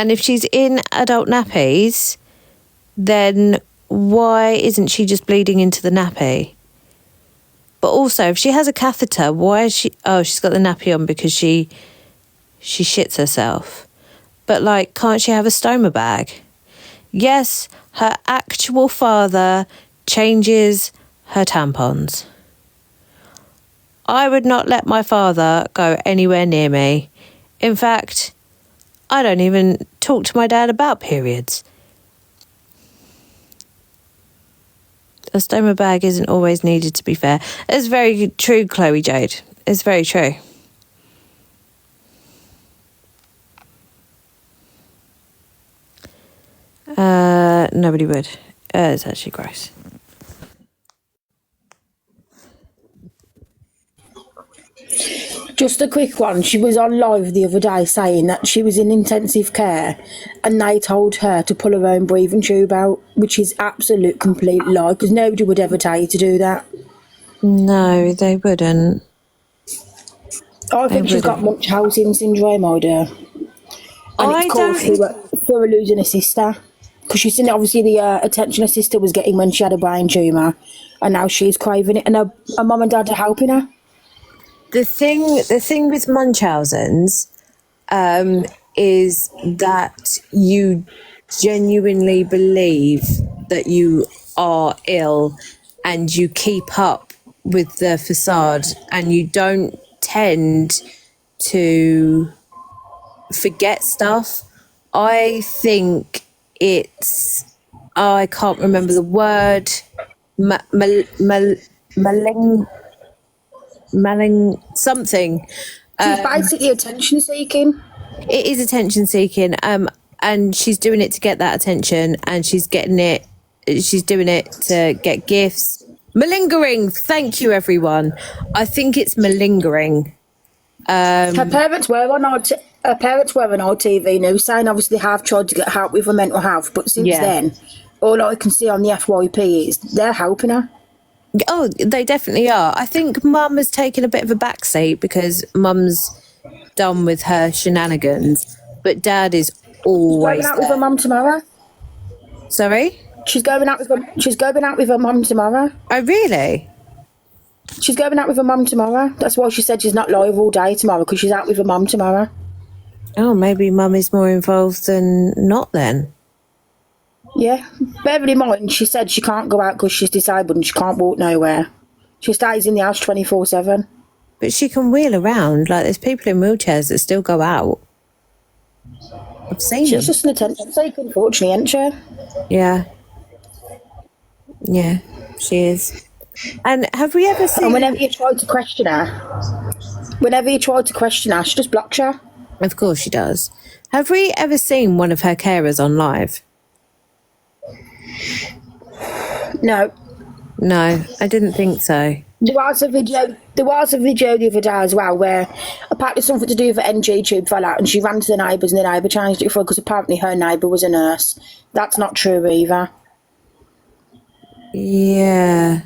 And if she's in adult nappies, then why isn't she just bleeding into the nappy? But also, if she has a catheter, why is she... Oh, she's got the nappy on because she shits herself. But, like, can't she have a stoma bag? Yes, her actual father changes her tampons. I would not let my father go anywhere near me. In fact, I don't even talk to my dad about periods. A stoma bag isn't always needed, to be fair. It's very true, Chloe Jade. It's very true. Nobody would. It's actually gross. Just a quick one. She was on live the other day saying that she was in intensive care and they told her to pull her own breathing tube out, which is absolute complete lie, because nobody would ever tell you to do that. No, they wouldn't. I think she's got Munchausen syndrome, I do. And it's caused through her losing a sister. Because she's seen, obviously, the attention her sister was getting when she had a brain tumour, and now she's craving it, and her mum and dad are helping her. The thing with Munchausen's is that you genuinely believe that you are ill and you keep up with the facade and you don't tend to forget stuff. I think it's... I can't remember the word. Maling something. She's basically attention seeking. It is attention seeking, and she's doing it to get that attention, and she's doing it to get gifts. Malingering. Thank you, everyone. I think it's malingering. Her parents were on our TV news saying obviously they have tried to get help with her mental health, but since then, all I can see on the FYP is they're helping her. Oh, they definitely are. I think Mum has taken a bit of a backseat because Mum's done with her shenanigans, but Dad is always She's going out with her mum tomorrow. Sorry? She's going out with her mum tomorrow. Oh, really? She's going out with her mum tomorrow. That's why she said she's not live all day tomorrow, because she's out with her mum tomorrow. Oh, maybe Mum is more involved than not then. Yeah. Bearing in mind, she said she can't go out because she's disabled and she can't walk nowhere. She stays in the house 24/7. But she can wheel around. Like, there's people in wheelchairs that still go out. I've seen them. She's just an attention seeker, unfortunately, isn't she? Yeah. Yeah, she is. And have we ever seen... And whenever you tried to question her, she just blocks her. Of course she does. Have we ever seen one of her carers on live? No. No, I didn't think so. There was a video the other day as well where apparently something to do with the NG tube fell out and she ran to the neighbours and the neighbour changed it for her because apparently her neighbour was a nurse. That's not true either. Yeah.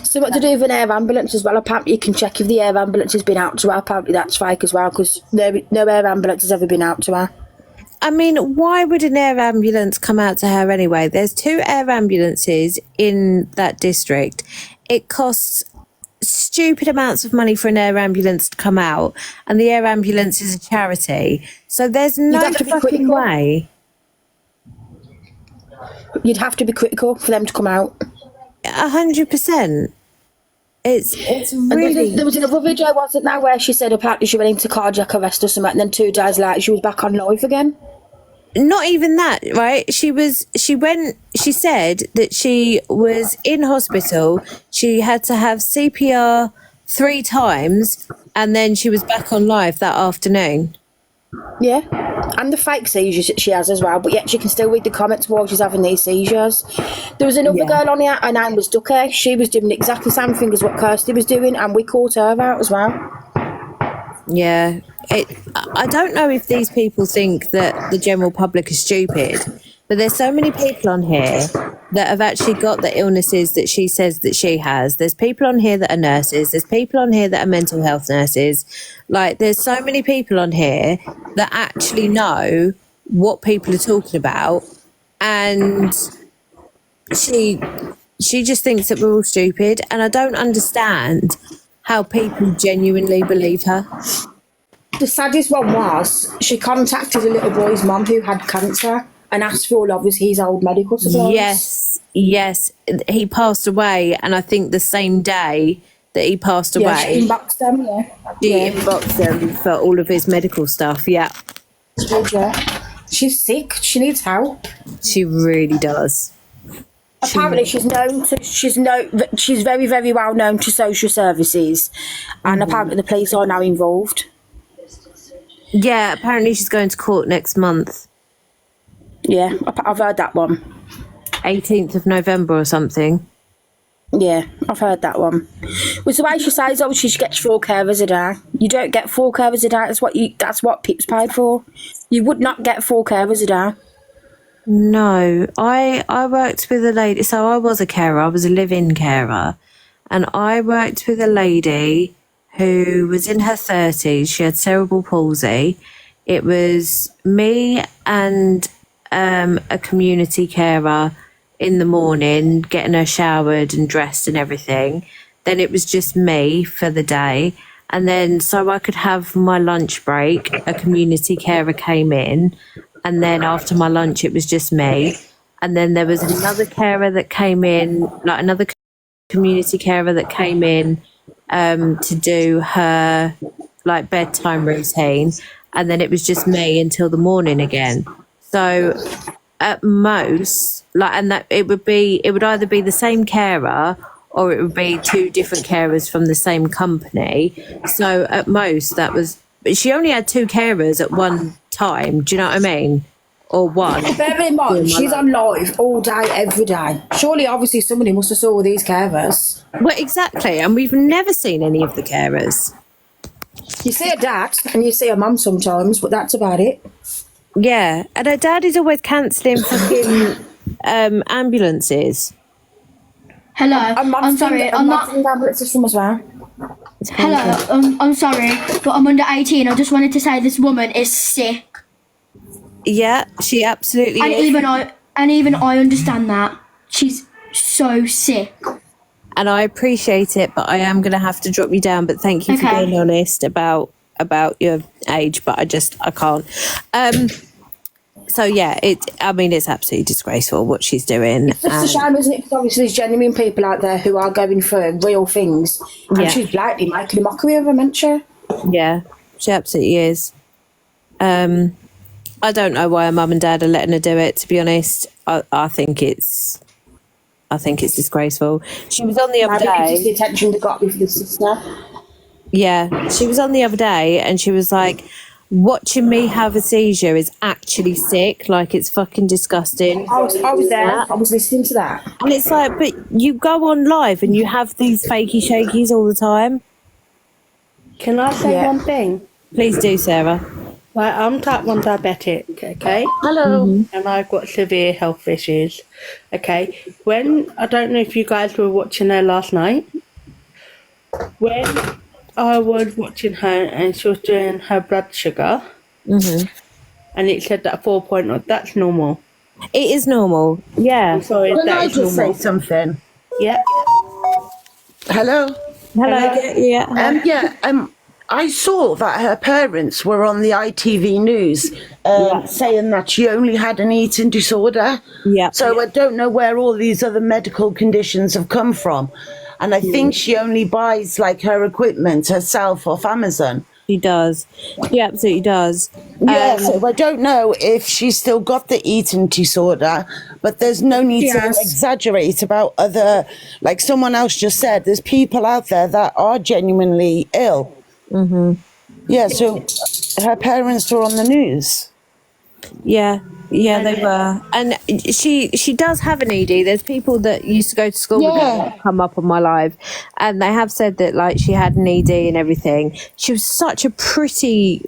Something to do with an air ambulance as well. Apparently you can check if the air ambulance has been out to her. Apparently that's fake as well because no air ambulance has ever been out to her. I mean, why would an air ambulance come out to her anyway? There's 2 air ambulances in that district. It costs stupid amounts of money for an air ambulance to come out, and the air ambulance is a charity. So there's no fucking way. You'd have to be critical for them to come out. 100%. It's really... There was another video, wasn't there, where she said apparently she went into cardiac arrest or something, and then 2 days later she was back on live again. Not even that, right? She said that she was in hospital. She had to have CPR 3 times, and then she was back on live that afternoon. Yeah, and the fake seizures that she has as well, but yet she can still read the comments while she's having these seizures. There was another girl on here, her name was Ducky. She was doing exactly the same thing as what Kirsty was doing, and we caught her out as well. Yeah, I don't know if these people think that the general public is stupid, But there's so many people on here that have actually got the illnesses that she says that she has. There's people on here that are nurses. There's people on here that are mental health nurses. Like, there's so many people on here that actually know what people are talking about. And she just thinks that we're all stupid. And I don't understand how people genuinely believe her. The saddest one was she contacted a little boy's mum who had cancer and asked for all of his old medical supplies. Yes. He passed away, and I think the same day that he passed away, she inboxed them, inboxed them for all of his medical stuff, yeah. She's sick. She needs help. She really does. Apparently, she's very, very well known to social services, and apparently the police are now involved. Yeah, apparently she's going to court next month. Yeah, I've heard that one. 18th of November or something. Yeah, I've heard that one. With the way she says, obviously she gets 4 carers a day. You don't get 4 carers a day. That's what Pip's paid for. You would not get 4 carers a day. No, I worked with a lady. So I was a carer. I was a live-in carer, and I worked with a lady who was in her 30s. She had cerebral palsy. It was me and a community carer in the morning, getting her showered and dressed and everything. Then it was just me for the day. And then so I could have my lunch break, a community carer came in. And then after my lunch, it was just me. And then there was another carer that came in, like another community carer that came in to do her like bedtime routine. And then it was just me until the morning again. So at most, it would either be the same carer or it would be 2 different carers from the same company. So at most she only had 2 carers at one time. Do you know what I mean? Or one. Bear in mind, she's on live all day, every day. Surely, obviously, somebody must have saw all these carers. Well, exactly. And we've never seen any of the carers. You see a dad and you see a mum sometimes, but that's about it. Yeah, and her dad is always cancelling fucking ambulances. Hello, I'm sorry, I'm not. Ambulances from as well. Hello, I'm sorry, but I'm under 18. I just wanted to say this woman is sick. Yeah, she absolutely is. Even I understand that. She's so sick. And I appreciate it, but I am going to have to drop you down. But thank you for being honest about your age, but I can't. So yeah, it's absolutely disgraceful what she's doing. It's just a shame, isn't it? Because obviously there's genuine people out there who are going for real things, and she's blatantly making a mockery of them, isn't she? Yeah, she absolutely is. I don't know why her mum and dad are letting her do it, to be honest. I think it's disgraceful. She was on the other day. Just the attention they got with the sister. Yeah, she was on the other day and she was like, watching me have a seizure is actually sick. Like, it's fucking disgusting. I was there. I was listening to that. And it's like, but you go on live and you have these fakey shakies all the time. Can I say one thing? Please do, Sarah. Like, I'm type 1 diabetic, okay? Hello. And I've got severe health issues, okay? I don't know if you guys were watching her last night. When I was watching her and she was doing her blood sugar, and it said that 4.0, that's normal. It is normal, yeah. Sorry, Can that I is just normal. say something? Yeah. Hello? Yeah. I saw that her parents were on the ITV news saying that she only had an eating disorder. Yeah. So I don't know where all these other medical conditions have come from. And I think she only buys like her equipment herself off Amazon. She does. She absolutely does. Yeah, so I don't know if she's still got the eating disorder, but there's no need to exaggerate about other, like someone else just said, there's people out there that are genuinely ill. Yeah, so her parents were on the news. Yeah, yeah, they were, and she does have an ED. There's people that used to go to school with her Yeah. that have come up on my live, and they have said that like she had an ED and everything. She was such a pretty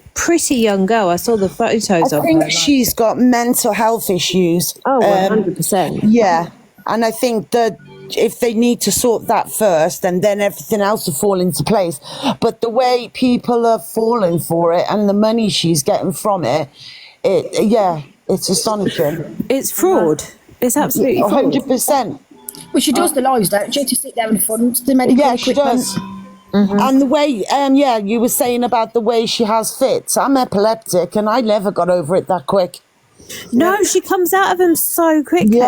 young girl. I saw the photos I of her. think she's got mental health issues. Oh, 100%. Yeah, and I think that if they need to sort that first, and then everything else will fall into place. But the way people are falling for it and the money she's getting from it, it's astonishing. It's fraud. It's absolutely fraud. 100%. Well, she does the lives, don't she, to sit there and fund the medical Yeah, she equipment. does. And the way, you were saying about the way she has fits. I'm epileptic, and I never got over it that quick. No, she comes out of them so quickly.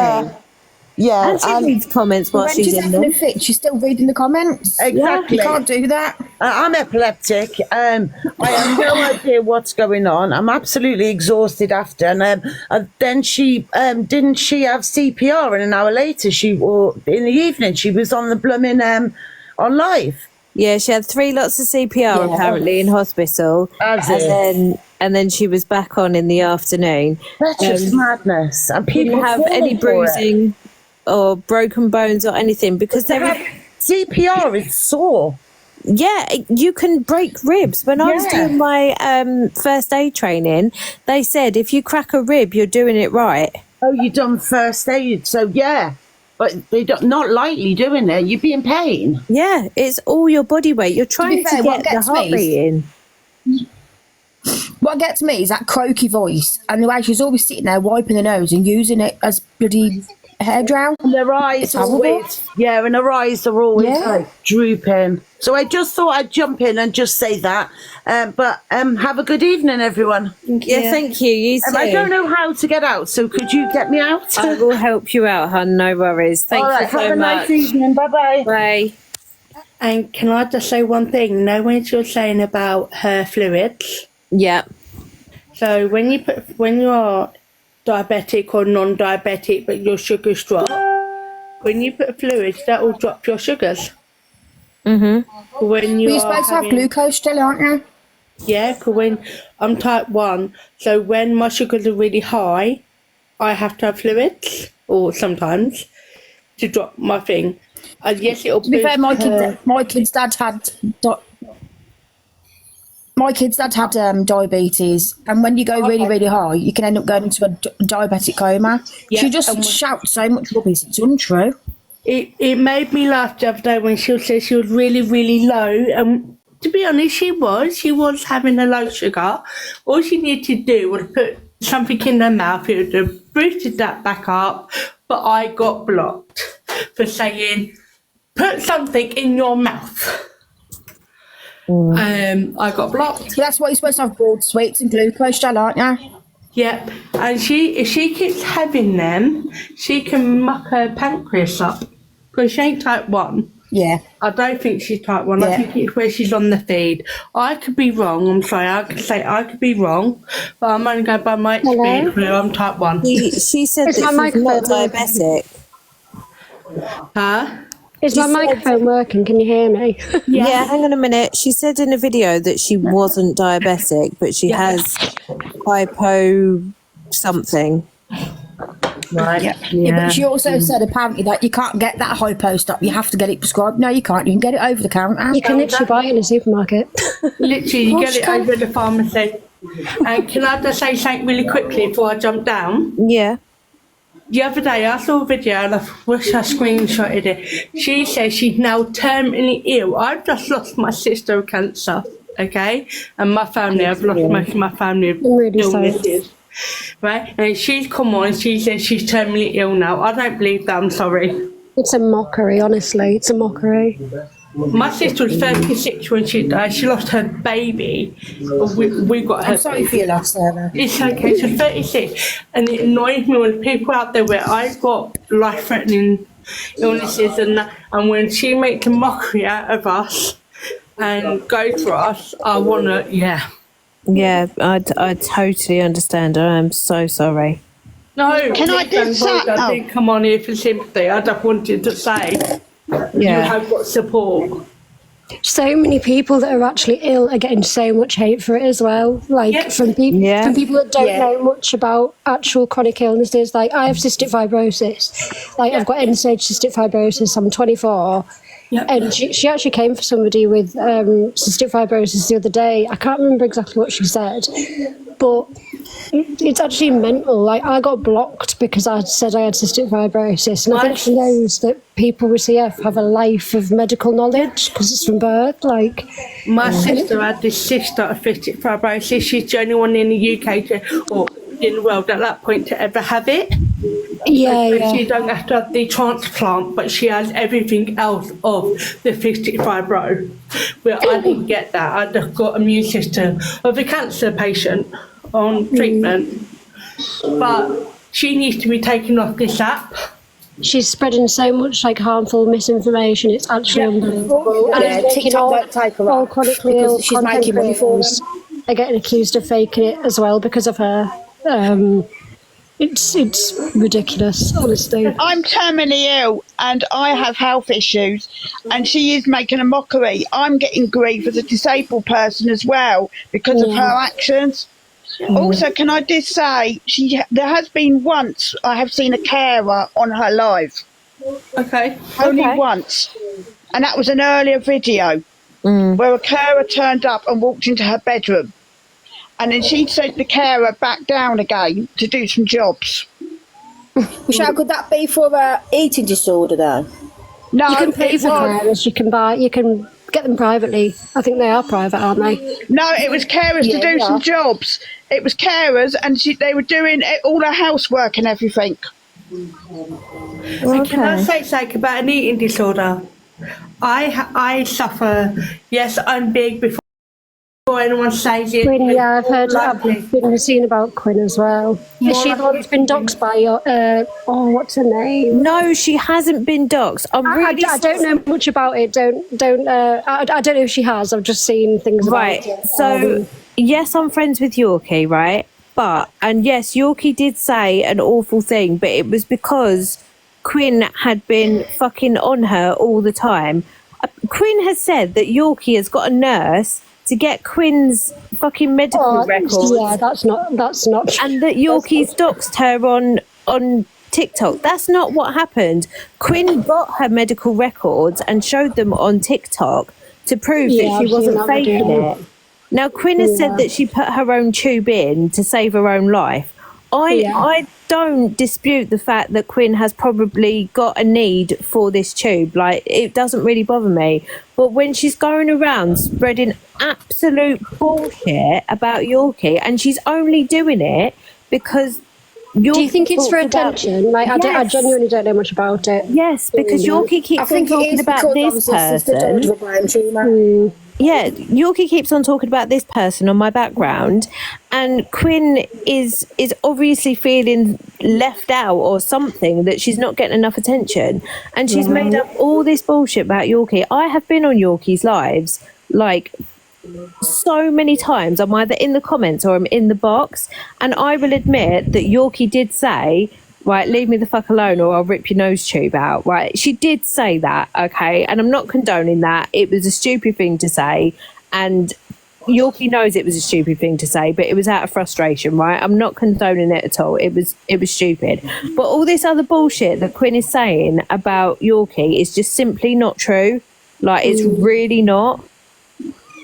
Yeah, And she reads comments while When she's she's in having them. a fit, she's still reading the comments. Exactly. You can't do that. I'm epileptic. I have no idea what's going on. I'm absolutely exhausted after. And then she didn't she have CPR, and an hour later in the evening she was on the blooming on live. Yeah, she had 3 lots of CPR apparently in hospital, and then she was back on in the afternoon. That's just madness. And people Didn't have any bruising or broken bones or anything because they were. CPR is sore. Yeah, you can break ribs. When I was doing my first aid training, they said if you crack a rib, you're doing it right. Oh, you done first aid, so yeah. But they don't, not lightly doing it. You'd be in pain. Yeah, it's all your body weight. You're trying fair, to what get the gets heart me beating. What gets me is that croaky voice and the way she's always sitting there wiping her nose and using it as bloody hair drown. And their eyes It's horrible. always, and her eyes are always like drooping. So I just thought I'd jump in and just say that. But have a good evening, everyone. Yeah, thank you. You too. I don't know how to get out, so could you get me out? I will help you out, hon. No worries. Thank All right, you so have a much. nice evening. Bye-bye. Bye. And can I just say one thing? No, when you're saying about her fluids, Yeah. so when you're diabetic or non-diabetic, but your sugars drop, when you put fluids, that will drop your sugars. Mhm. When You're supposed to have glucose still, aren't you? Yeah, because when I'm type 1, so when my sugars are really high, I have to have fluids, or sometimes, to drop my thing. And yes, it'll To be fair, my kid's dad had diabetes, and when you go really high, you can end up going into a diabetic coma. Yeah, She just shouts so much rubbish; it's untrue. It made me laugh the other day when she said she was really low, and to be honest, she was having a low sugar. All she needed to do was put something in her mouth. It would have boosted that back up, but I got blocked for saying, put something in your mouth. I got blocked. That's why you're supposed to have broad sweets and glucose gel, aren't you? Yep, and if she keeps having them, she can muck her pancreas up because she ain't type 1. Yeah. I don't think she's type 1. I think it's where she's on the feed. I could be wrong. I'm sorry. I could say I could be wrong, but I'm only going by my experience. I'm type 1. She said that she's not diabetic. Huh? Is my microphone working? Can you hear me? Yeah, hang on a minute. She said in a video that she wasn't diabetic, but she has hypo something. Right. Yeah, but she also said apparently that you can't get that hypo stuff. You have to get it prescribed. No, you can't. You can get it over the counter. You can literally buy it in a supermarket. Literally, you get it over the pharmacy. And can I just say something really quickly before I jump down? Yeah. The other day I saw a video and I wish I screenshotted it. She says she's now terminally ill. I've just lost my sister of cancer, okay? And my family, I've lost most of my family of illnesses. Right? And she's come on and she says she's terminally ill now. I don't believe that, I'm sorry. It's a mockery, honestly. It's a mockery. My sister was 36 when she died. She lost her baby. We got her. I'm sorry for your loss, Sarah. It's okay. She's 36, and it annoys me when people out there where I've got life-threatening illnesses and that, and when she makes a mockery out of us and goes for us, I wanna, Yeah, I totally understand. I am so sorry. No, Can I just say- I didn't come on here for sympathy. I just wanted to say you have got support. So many people that are actually ill are getting so much hate for it as well. Like from people that don't know much about actual chronic illnesses. Like I have cystic fibrosis. Like I've got end-stage cystic fibrosis. I'm 24. Yep. And she actually came for somebody with cystic fibrosis the other day. I can't remember exactly what she said, but it's actually mental. Like I got blocked because I said I had cystic fibrosis, and I think she knows that people with CF have a life of medical knowledge because it's from birth. Like my sister had this sister of cystic fibrosis. She's the only one in the UK or in the world at that point to ever have it. She don't have to have the transplant, but she has everything else of the cystic fibro. Well, I didn't get that. I just got immune system of a cancer patient on treatment, but she needs to be taken off this app. She's spreading so much like harmful misinformation. It's actually unbelievable. And TikTok take her all off chronically ill because she's making money for them. Are getting accused of faking it as well because of her. It's ridiculous, honestly. I'm terminally ill and I have health issues, and she is making a mockery. I'm getting grief as a disabled person as well because of her actions. Also, can I just say, there has been once I have seen a carer on her live. Okay. Only once. And that was an earlier video where a carer turned up and walked into her bedroom. And then she sent the carer back down again to do some jobs. Michelle, could that be for eating disorder though? No, you can pay for carers. You can get them privately. I think they are private, aren't they? No, it was carers to do some jobs. It was carers, and they were doing all her housework and everything. And can I say something about an eating disorder? I suffer. Yes, I'm big before anyone says it. Quinn, I've heard. I've been seeing about Quinn as well. Is she the one that's been doxed by your? What's her name? No, she hasn't been doxed. I don't know much about it. I don't know if she has. I've just seen things about it. Right. So yes, I'm friends with Yorkie, right? And yes, Yorkie did say an awful thing, but it was because Quinn had been fucking on her all the time. Quinn has said that Yorkie has got a nurse to get Quinn's fucking medical records. Yeah, that's not true. And that Yorkie's doxed her on TikTok. That's not what happened. Quinn got her medical records and showed them on TikTok to prove that she wasn't faking it. Now, Quinn has said that she put her own tube in to save her own life. I don't dispute the fact that Quinn has probably got a need for this tube. Like, it doesn't really bother me. But when she's going around spreading absolute bullshit about Yorkie, and she's only doing it because Yorkie... Do you think it's for attention? Like, yes. I genuinely don't know much about it. Yes, because Yorkie keeps on talking about this person. Yeah, Yorkie keeps on talking about this person on my background, and Quinn is obviously feeling left out or something, that she's not getting enough attention, and she's made up all this bullshit about Yorkie. I have been on Yorkie's lives like so many times. I'm either in the comments or I'm in the box, and I will admit that Yorkie did say, right, leave me the fuck alone or I'll rip your nose tube out, right? She did say that, okay? And I'm not condoning that. It was a stupid thing to say, and Yorkie knows it was a stupid thing to say, but it was out of frustration, right? I'm not condoning it at all. It was stupid. But all this other bullshit that Quinn is saying about Yorkie is just simply not true. Like, it's really not.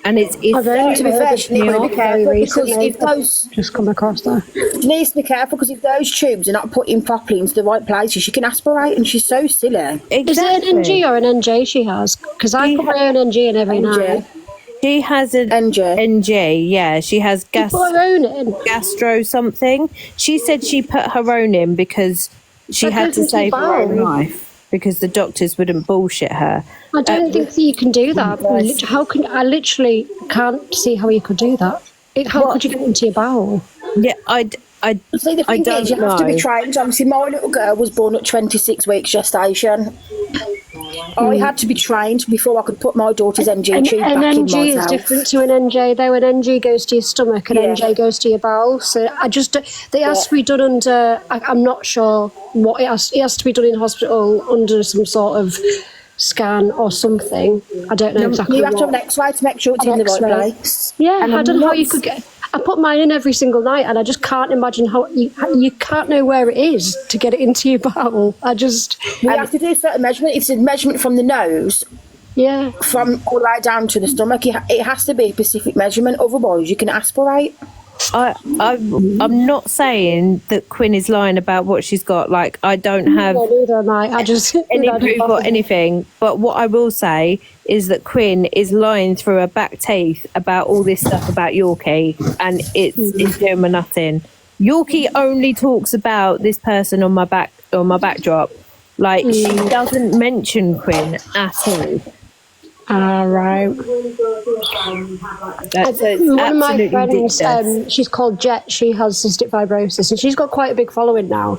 And it's to be fair, she needs to be careful because if those just come across there, she needs to be careful because if those tubes are not put in properly into the right places, she can aspirate, and she's so silly. Exactly. Is it an NG or an NJ she has? Because I put my own NG in every night. She has an NG, yeah. She has gastro something. She said she put her own in because she had to save her own life, because the doctors wouldn't bullshit her. I don't think that you can do that. I literally can't see how you could do that. How could you get into your bowel? Yeah, See, the thing is, you have to be trained. Obviously, my little girl was born at 26 weeks gestation. I had to be trained before I could put my daughter's NG tube back in my mouth. An NG is different to an NJ, though. An NG goes to your stomach, and NJ goes to your bowel. So they has to be done under, I'm not sure what it has to be done in hospital under some sort of scan or something. I don't know exactly. You have to have what. an X-ray to make sure it's in the right place. Yeah, And I don't know how you could get. I put mine in every single night, and I just can't imagine how you can't know where it is to get it into your bowel. We have to do a certain measurement. It's a measurement from the nose, from all the way down to the stomach. It has to be a specific measurement, otherwise you can aspirate. I'm not saying that Quinn is lying about what she's got. Like, I don't have neither am I just any proof or anything. But what I will say is that Quinn is lying through her back teeth about all this stuff about Yorkie, and it's doing her nothing. Yorkie only talks about this person on my backdrop. Like, she doesn't mention Quinn at all. Right. That's one of my friends, ridiculous. she's called Jet. She has cystic fibrosis, and she's got quite a big following now.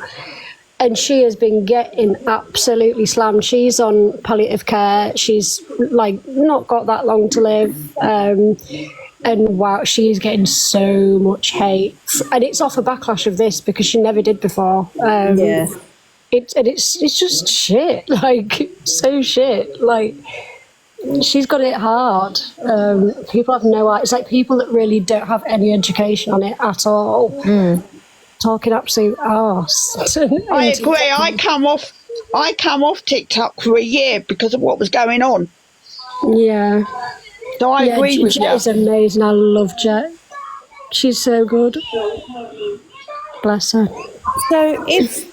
And she has been getting absolutely slammed. She's on palliative care. She's like not got that long to live. And wow, she's getting so much hate, and it's off a backlash of this because she never did before. It's just shit. Like, so shit. Like, she's got it hard. People have no idea. It's like people that really don't have any education on it at all. Talking absolute arse. I agree. I come off TikTok for a year because of what was going on. Yeah. So I agree with you. Jet is amazing. I love Jet. She's so good. Bless her. So if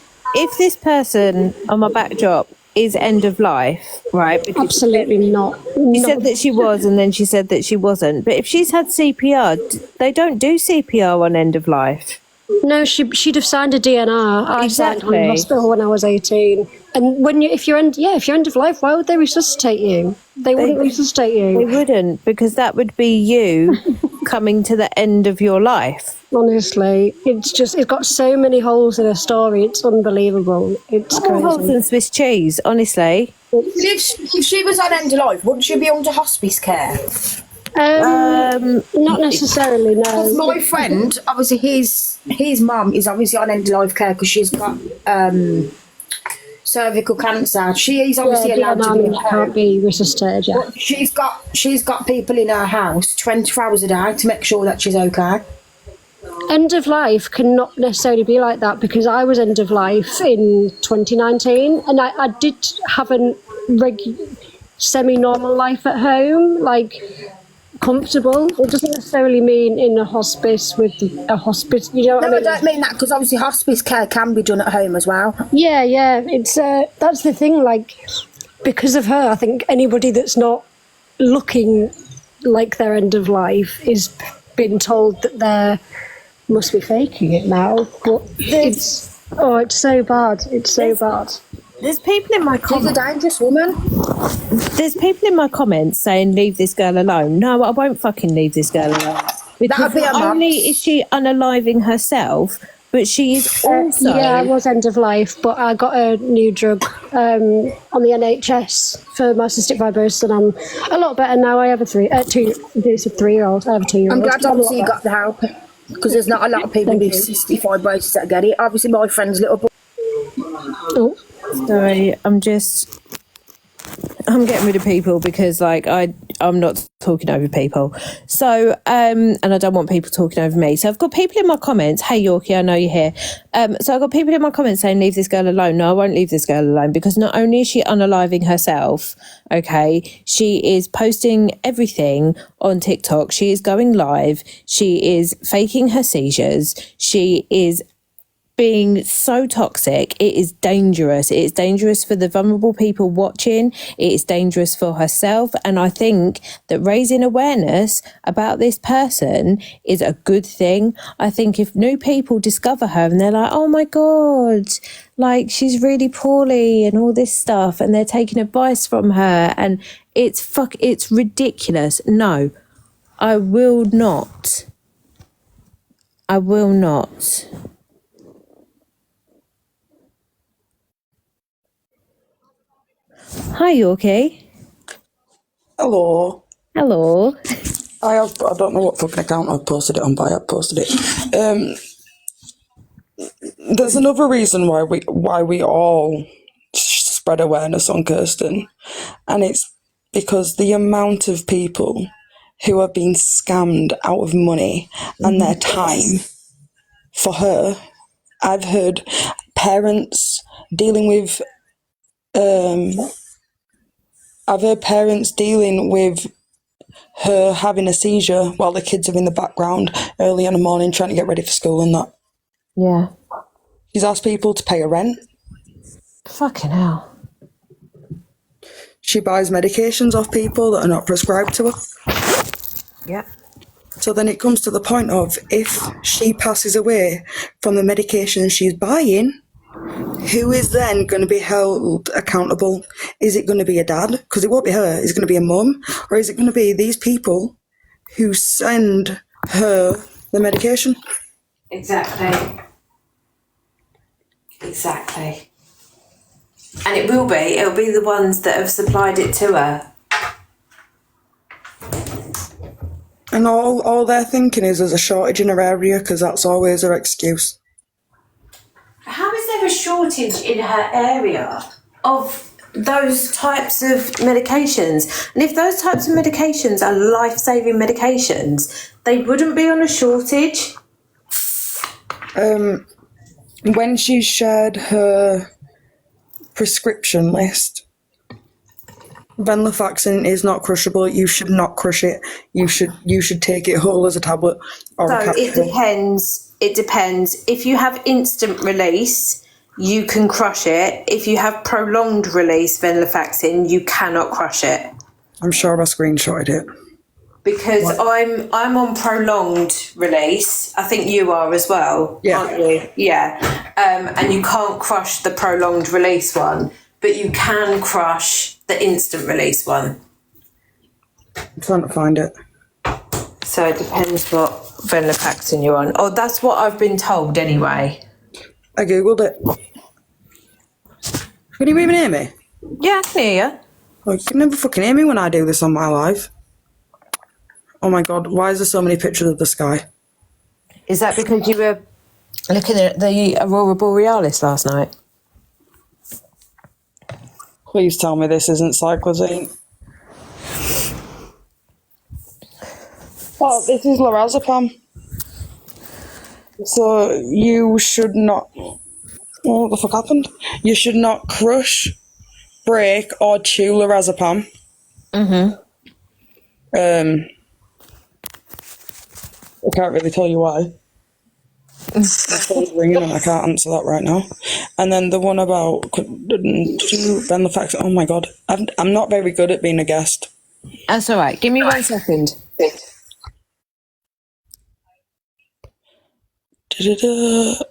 this person on my backdrop is end of life, right? Because absolutely not. She said that she was, and then she said that she wasn't. But if she's had CPR, they don't do CPR on end of life. No, she'd have signed a DNR. I signed one in Exactly. hospital when I was 18. And if you're end of life, why would they resuscitate you? They wouldn't resuscitate you. They wouldn't, because that would be you coming to the end of your life. Honestly, it's got so many holes in her story. It's unbelievable. It's crazy. Holes in Swiss cheese, honestly. If she was on end of life, wouldn't she be under hospice care? Not necessarily, no. Because my friend, obviously, his mum is obviously on end of life care because she's got cervical cancer. She is obviously allowed to be at home. Can't be resuscitated yet. But she's got people in her house 24 hours a day to make sure that she's okay. End of life cannot necessarily be like that, because I was end of life in 2019, and I did have a semi-normal life at home, like comfortable. It doesn't necessarily mean in a hospice with a hospice. You know what I mean? I don't mean that, because obviously hospice care can be done at home as well. Yeah. It's that's the thing. Like, because of her, I think anybody that's not looking like their end of life is been told that they must be faking it now. But it's so bad. It's so bad. There's people in my comments. She's a dangerous woman. There's people in my comments saying, leave this girl alone. No, I won't fucking leave this girl alone. Because That'd be not only is she unaliving herself, but she is also... I was end of life, but I got a new drug on the NHS for my cystic fibrosis, and I'm a lot better now. I have a 3-year-old. I have a 2-year-old. I'm glad obviously you got the help, because there's not a lot of people with cystic fibrosis that get it. Obviously my friend's little boy. Oh. Sorry, I'm getting rid of people because, like, I'm not talking over people. So, and I don't want people talking over me. So I've got people in my comments. Hey, Yorkie, I know you're here. So I've got people in my comments saying, leave this girl alone. No, I won't leave this girl alone, because not only is she unaliving herself, okay, she is posting everything on TikTok. She is going live. She is faking her seizures. She is being so toxic. It is dangerous. It is dangerous for the vulnerable people watching. It is dangerous for herself. And I think that raising awareness about this person is a good thing. I think if new people discover her and they're like, oh my God, like, she's really poorly and all this stuff, and they're taking advice from her, and it's ridiculous. No, I will not. I will not. Hi, Yorkie. Hello. Hello. I don't know what fucking account I've posted it on, but I have posted it. There's another reason why we all spread awareness on Kirsten. And it's because the amount of people who have been scammed out of money and their time for her. I've heard parents dealing with her having a seizure while the kids are in the background early in the morning trying to get ready for school and that. Yeah. She's asked people to pay her rent. Fucking hell. She buys medications off people that are not prescribed to her. Yeah. So then it comes to the point of, if she passes away from the medication she's buying, who is then going to be held accountable? Is it going to be a dad? Because it won't be her. Is it going to be a mum? Or is it going to be these people who send her the medication? Exactly. Exactly. And it'll be the ones that have supplied it to her. And all they're thinking is there's a shortage in her area because that's always her excuse. How is there a shortage in her area of those types of medications? And if those types of medications are life-saving medications, they wouldn't be on a shortage. When she shared her prescription list, venlafaxine is not crushable. You should not crush it. You should take it whole as a tablet or a capsule. It depends. If you have instant release, you can crush it. If you have prolonged release venlafaxine, you cannot crush it. I'm sure I screenshotted it. Because I'm on prolonged release. I think you are as well, aren't you? Yeah. And you can't crush the prolonged release one, but you can crush the instant release one. I'm trying to find it. So it depends what venlafaxine you're on. Oh, that's what I've been told anyway. I googled it. Can you even hear me? Yeah, I can hear you. Oh, you can never fucking hear me when I do this on my live. Oh my god, why is there so many pictures of the sky? Is that because you were looking at the Aurora Borealis last night? Please tell me this isn't cyclazine. Oh, this is lorazepam. So you should not... What the fuck happened? You should not crush, break or chew lorazepam. I can't really tell you why. My phone's ringing and I can't answer that right now. And then the one about venlafaxine. Oh my god, I'm not very good at being a guest. That's all right. Give me 1 second.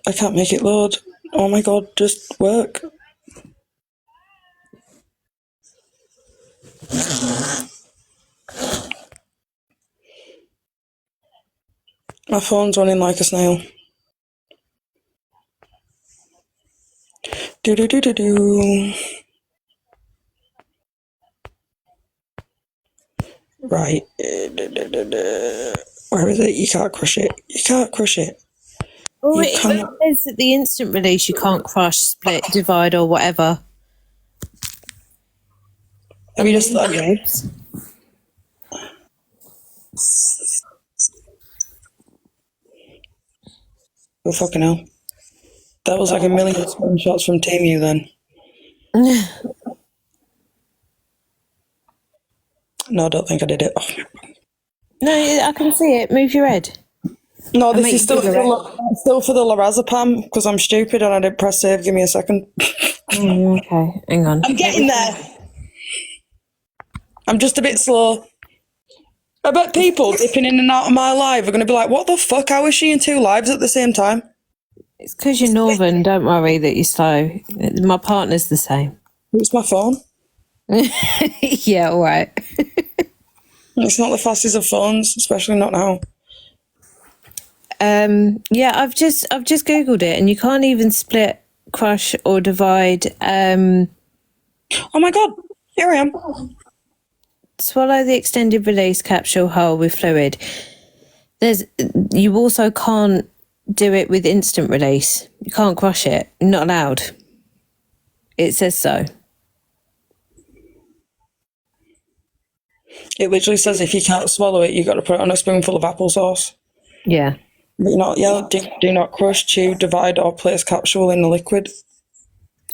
I can't make it load. Oh my god, just work. My phone's running like a snail. Right. Where is it? You can't crush it. You can't crush it. Oh, it says that the instant release you can't crush, split, divide, or whatever. Have you just thought again? Oh, fucking hell. That was like a million screenshots from TeamU then. No, I don't think I did it. Oh. No, I can see it. Move your head. No, this is still for the lorazepam because I'm stupid and I didn't press save. Give me a second. Okay, hang on. I'm getting there. I'm just a bit slow. I bet people dipping in and out of my live are going to be like, what the fuck? How is she in 2 lives at the same time? It's because you're northern. Don't worry that you're slow. My partner's the same. It's my phone. Yeah, all right. It's not the fastest of phones, especially not now. Yeah, I've just googled it, and you can't even split, crush, or divide. Oh my god! Here I am. Swallow the extended release capsule whole with fluid. You also can't do it with instant release. You can't crush it. You're not allowed. It says so. It literally says if you can't swallow it, you've got to put it on a spoonful of applesauce. Yeah. But you're not, do not crush, chew, divide, or place capsule in the liquid.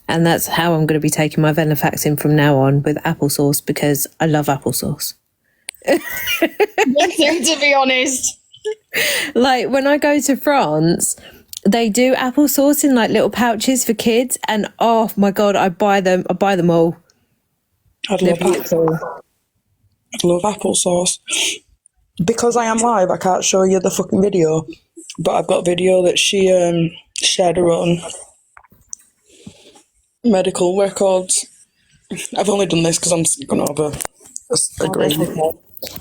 And that's how I'm going to be taking my venlafaxine from now on, with applesauce, because I love applesauce. To be honest. Like, when I go to France, they do applesauce in like little pouches for kids, and oh my God, I buy them all. I'd love applesauce. Because I am live, I can't show you the fucking video, but I've got a video that she shared her own medical records. I've only done this because I'm going to have a grade.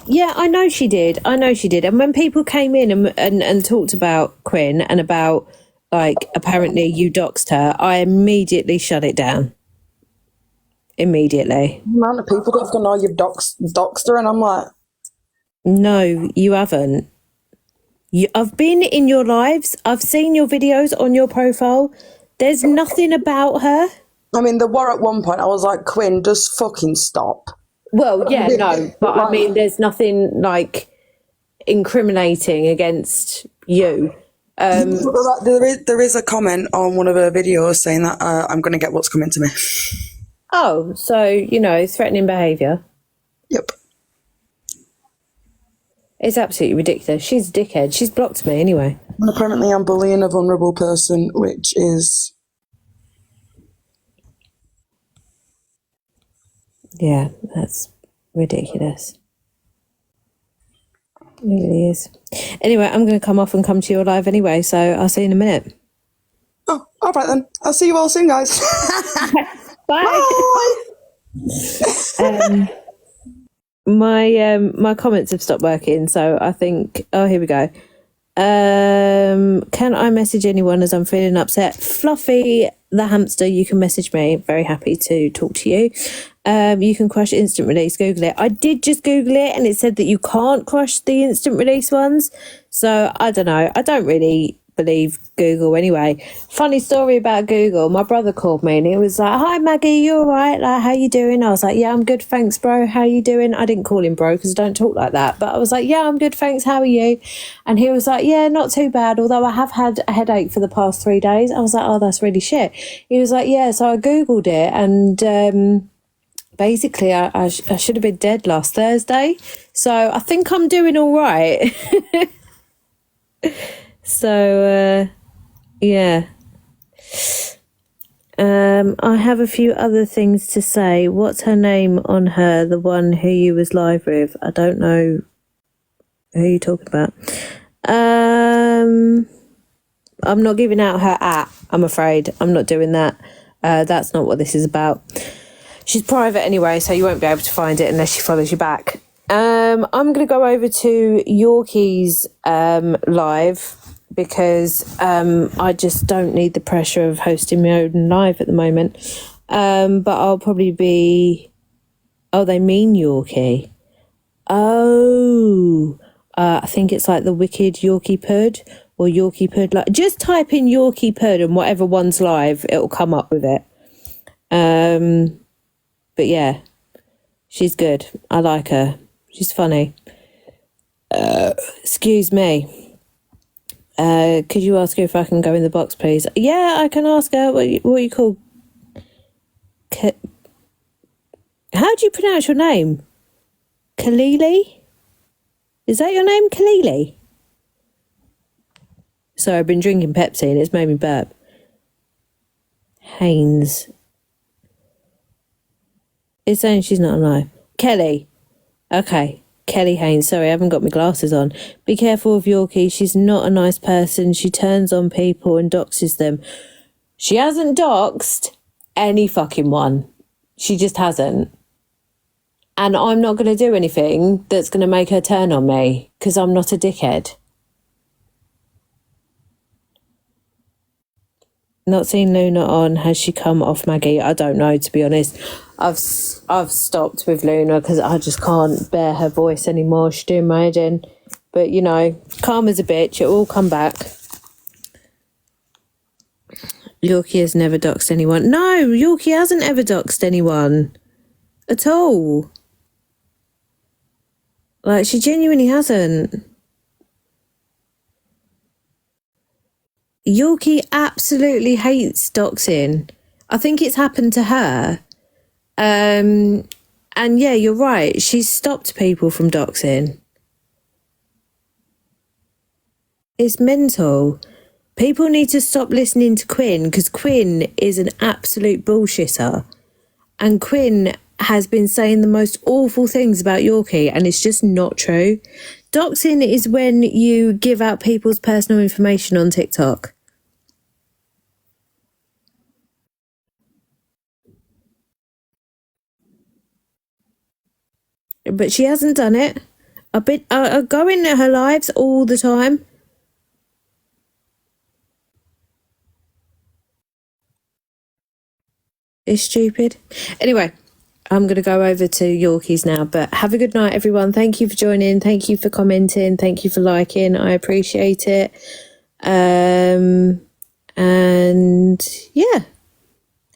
Yeah, I know she did. And when people came in and talked about Quinn and about, like, apparently you doxed her, I immediately shut it down. Immediately. The amount of people that have gone, oh, you've doxed her, and I'm like... No, you haven't. I've been in your lives. I've seen your videos on your profile. There's nothing about her. I mean, there were at one point, I was like, Quinn, just fucking stop. Well, yeah, no, but I mean, there's nothing, like, incriminating against you. There is a comment on one of her videos saying that I'm going to get what's coming to me. Oh, so, threatening behaviour. Yep. It's absolutely ridiculous. She's a dickhead. She's blocked me anyway. And apparently I'm bullying a vulnerable person, which is... Yeah, that's ridiculous. It really is. Anyway, I'm going to come off and come to your live anyway, so I'll see you in a minute. Oh, all right then. I'll see you all soon, guys. Bye. My comments have stopped working, so I think... Oh, here we go. Can I message anyone as I'm feeling upset? Fluffy the hamster, you can message me. Very happy to talk to you. You can crush instant release. Google it. I did just Google it, and it said that you can't crush the instant release ones. So I don't know. I don't really believe Google anyway. Funny story about Google. My brother called me and he was like, "Hi Maggie, you all right? Like, how you doing?" I was like, "Yeah, I'm good, thanks, bro. How you doing?" I didn't call him bro because I don't talk like that, but I was like, "Yeah, I'm good, thanks. How are you?" And he was like, "Yeah, not too bad, although I have had a headache for the past 3 days." I was like, "Oh, that's really shit." He was like, "Yeah." So I Googled it, and basically I should have been dead last Thursday. So I think I'm doing all right. So, yeah. I have a few other things to say. What's her name on her? The one who you was live with? I don't know who you're talking about. I'm not giving out her I'm afraid. I'm not doing that. That's not what this is about. She's private anyway, so you won't be able to find it unless she follows you back. I'm going to go over to Yorkie's live because I just don't need the pressure of hosting my own live at the moment. But I'll probably be... Oh, they mean Yorkie. Oh, I think it's like the Wicked Yorkie Pud or Yorkie Pud. Like, just type in Yorkie Pud and whatever one's live, it'll come up with it. But yeah, she's good. I like her. She's funny. Excuse me. Could you ask her if I can go in the box, please? Yeah, I can ask her. What you call? How do you pronounce your name? Kalili? Is that your name, Kalili? Sorry, I've been drinking Pepsi and it's made me burp. Haynes. It's saying she's not alive. Kelly. Okay. Kelly Haynes. Sorry, I haven't got my glasses on. Be careful of Yorkie. She's not a nice person. She turns on people and doxes them. She hasn't doxed any fucking one. She just hasn't. And I'm not going to do anything that's going to make her turn on me because I'm not a dickhead. Not seen Luna on. Has she come off Maggie? I don't know, to be honest. I've stopped with Luna because I just can't bear her voice anymore. She's doing my head in. But, you know, calm as a bitch. It'll all come back. Yorkie has never doxed anyone. No, Yorkie hasn't ever doxed anyone. At all. Like, she genuinely hasn't. Yorkie absolutely hates doxing. I think it's happened to her. And yeah, you're right. She's stopped people from doxing. It's mental. People need to stop listening to Quinn, because Quinn is an absolute bullshitter. And Quinn has been saying the most awful things about Yorkie, and it's just not true. Doxing is when you give out people's personal information on TikTok. But she hasn't done it. I go into her lives all the time. It's stupid. Anyway, I'm going to go over to Yorkies now, but have a good night, everyone. Thank you for joining. Thank you for commenting. Thank you for liking. I appreciate it. And yeah,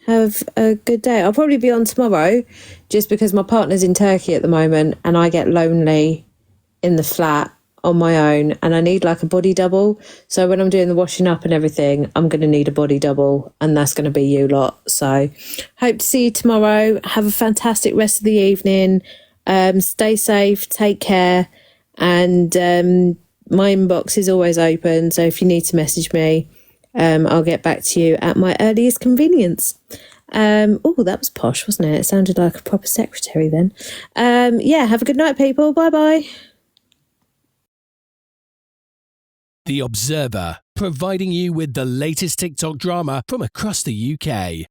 have a good day. I'll probably be on tomorrow just because my partner's in Turkey at the moment and I get lonely in the flat on my own and I need like a body double. So when I'm doing the washing up and everything, I'm going to need a body double, and that's going to be you lot. So hope to see you tomorrow. Have a fantastic rest of the evening. Stay safe, take care, and my inbox is always open. So if you need to message me, I'll get back to you at my earliest convenience. Oh, that was posh, wasn't it? It sounded like a proper secretary then. Yeah, have a good night, people. Bye-bye. The Observer, providing you with the latest TikTok drama from across the UK.